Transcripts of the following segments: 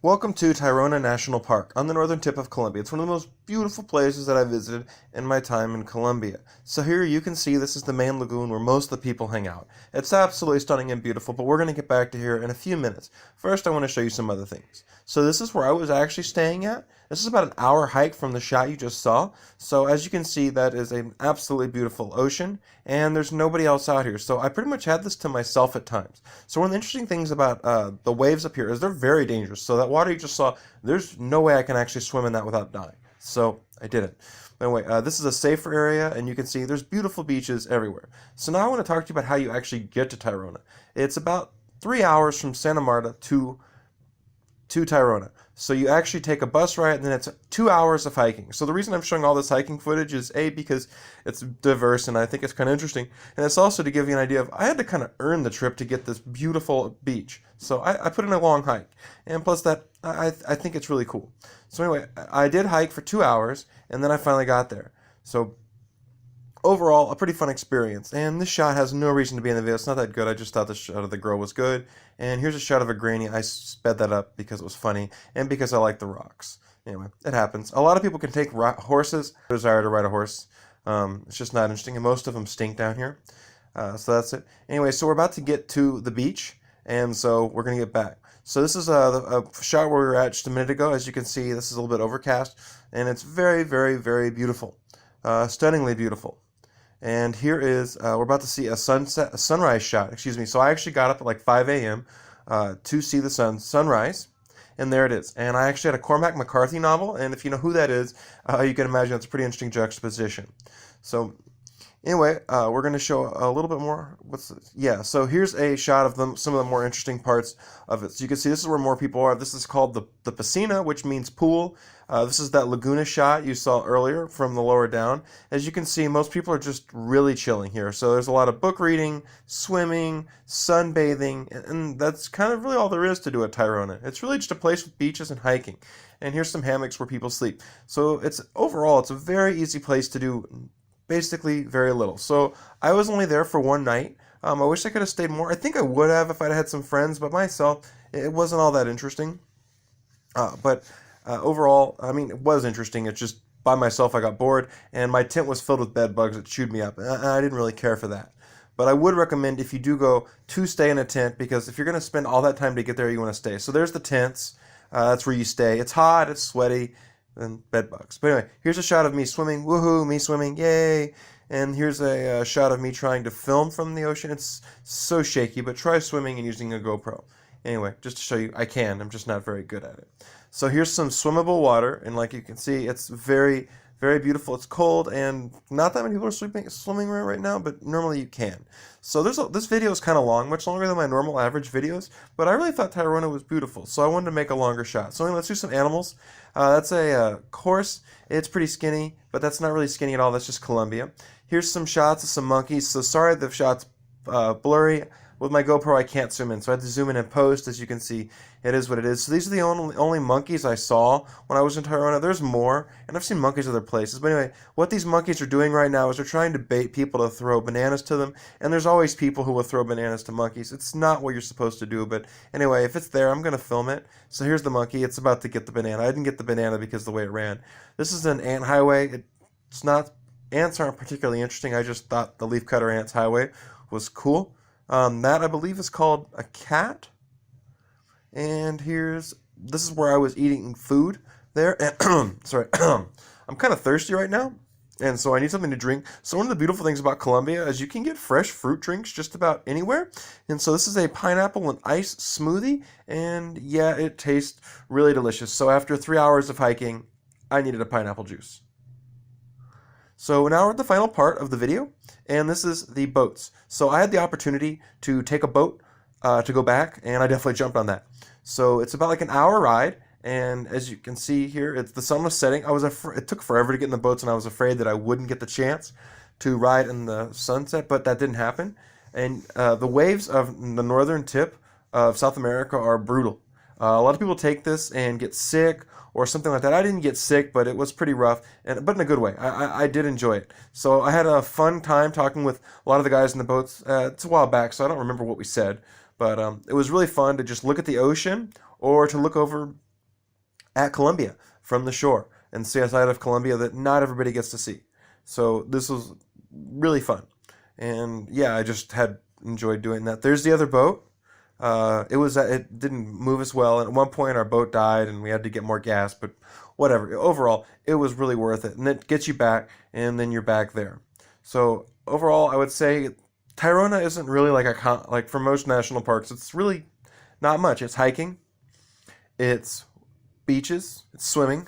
Welcome to Tyrona National Park on the northern tip of Colombia. It's one of the most beautiful places that I visited in my time in Colombia. So here you can see this is the main lagoon where most of the people hang out. It's absolutely stunning and beautiful, but we're going to get back to here in a few minutes. First, I want to show you some other things. So this is where I was actually staying at. This is about an hour hike from the shot you just saw. So as you can see, that is an absolutely beautiful ocean, and there's nobody else out here. So I pretty much had this to myself at times. So one of the interesting things about the waves up here is they're very dangerous. So that water you just saw, there's no way I can actually swim in that without dying. So I didn't. But anyway, this is a safer area, and you can see there's beautiful beaches everywhere. So now I want to talk to you about how you actually get to Tyrona. It's about 3 hours from Santa Marta to Tyrona. So you actually take a bus ride, and then it's 2 hours of hiking. So the reason I'm showing all this hiking footage is A, because it's diverse and I think it's kind of interesting, and it's also to give you an idea of I had to kind of earn the trip to get this beautiful beach. So I put in a long hike, and plus that I think it's really cool. So anyway, I did hike for 2 hours, and then I finally got there. So overall, a pretty fun experience. And this shot has no reason to be in the video. It's not that good. I just thought the shot of the girl was good. And here's a shot of a granny. I sped that up because it was funny and because I like the rocks. Anyway, it happens. A lot of people can take horses. Desire to ride a horse. It's just not interesting. And most of them stink down here. So that's it. Anyway, so we're about to get to the beach. And so we're going to get back. So this is a shot where we were at just a minute ago. As you can see, this is a little bit overcast. And it's very, very, very beautiful. Stunningly beautiful. And here is, we're about to see a sunrise shot, excuse me. So I actually got up at like 5 a.m. To see the sunrise, and there it is. And I actually had a Cormac McCarthy novel, and if you know who that is, you can imagine it's a pretty interesting juxtaposition. So anyway, we're going to show a little bit more. What's this? Yeah, so here's a shot of some of the more interesting parts of it. So you can see this is where more people are. This is called the piscina, which means pool. This is that Laguna shot you saw earlier from the lower down. As you can see, most people are just really chilling here. So there's a lot of book reading, swimming, sunbathing, and that's kind of really all there is to do at Tyrona. It's really just a place with beaches and hiking. And here's some hammocks where people sleep. So overall, it's a very easy place to do basically very little. So I was only there for one night. I wish I could have stayed more. I think I would have if I'd had some friends, but myself, it wasn't all that interesting. But overall, I mean, it was interesting. It's just by myself I got bored, and my tent was filled with bed bugs that chewed me up, and I didn't really care for that. But I would recommend if you do go to stay in a tent, because if you're going to spend all that time to get there, you want to stay. So there's the tents. That's where you stay. It's hot, it's sweaty, and bed bugs. But anyway, here's a shot of me swimming. Woohoo, me swimming, yay! And here's a shot of me trying to film from the ocean. It's so shaky, but try swimming and using a GoPro. Anyway, just to show you, I can. I'm just not very good at it. So here's some swimmable water, and like you can see, it's very, very beautiful. It's cold, and not that many people are swimming right now, but normally you can. So this video is kind of long, much longer than my normal average videos, but I really thought Tyrona was beautiful, so I wanted to make a longer shot. So anyway, let's do some animals. That's a horse. It's pretty skinny, but that's not really skinny at all. That's just Colombia. Here's some shots of some monkeys. So sorry the shot's blurry. With my GoPro, I can't zoom in, so I had to zoom in and post. As you can see, it is what it is. So these are the only monkeys I saw when I was in Tyrona. There's more, and I've seen monkeys other places. But anyway, what these monkeys are doing right now is they're trying to bait people to throw bananas to them, and there's always people who will throw bananas to monkeys. It's not what you're supposed to do, but anyway, if it's there, I'm going to film it. So here's the monkey. It's about to get the banana. I didn't get the banana because of the way it ran. This is an ant highway. It's not, ants aren't particularly interesting. I just thought the leafcutter ants highway was cool. That I believe is called a cat. And this is where I was eating food there. And sorry, I'm kind of thirsty right now, and so I need something to drink. So one of the beautiful things about Colombia is you can get fresh fruit drinks just about anywhere. And so this is a pineapple and ice smoothie, and yeah, it tastes really delicious. So after 3 hours of hiking, I needed a pineapple juice. So now we're at the final part of the video, and this is the boats. So I had the opportunity to take a boat to go back, and I definitely jumped on that. So it's about like an hour ride, and as you can see here, the sun was setting. It took forever to get in the boats, and I was afraid that I wouldn't get the chance to ride in the sunset, but that didn't happen. And the waves of the northern tip of South America are brutal. A lot of people take this and get sick or something like that. I didn't get sick, but it was pretty rough, but in a good way. I did enjoy it. So I had a fun time talking with a lot of the guys in the boats. It's a while back, so I don't remember what we said, but it was really fun to just look at the ocean or to look over at Colombia from the shore and see a side of Colombia that not everybody gets to see. So this was really fun. And yeah, I just had enjoyed doing that. There's the other boat. It didn't move as well, and at one point our boat died, and we had to get more gas. But whatever. Overall, it was really worth it, and it gets you back, and then you're back there. So overall, I would say Tyrona isn't really like for most national parks. It's really not much. It's hiking, it's beaches, it's swimming.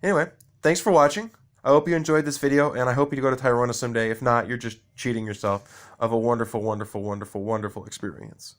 Anyway, thanks for watching. I hope you enjoyed this video, and I hope you go to Tyrona someday. If not, you're just cheating yourself of a wonderful, wonderful, wonderful, wonderful experience.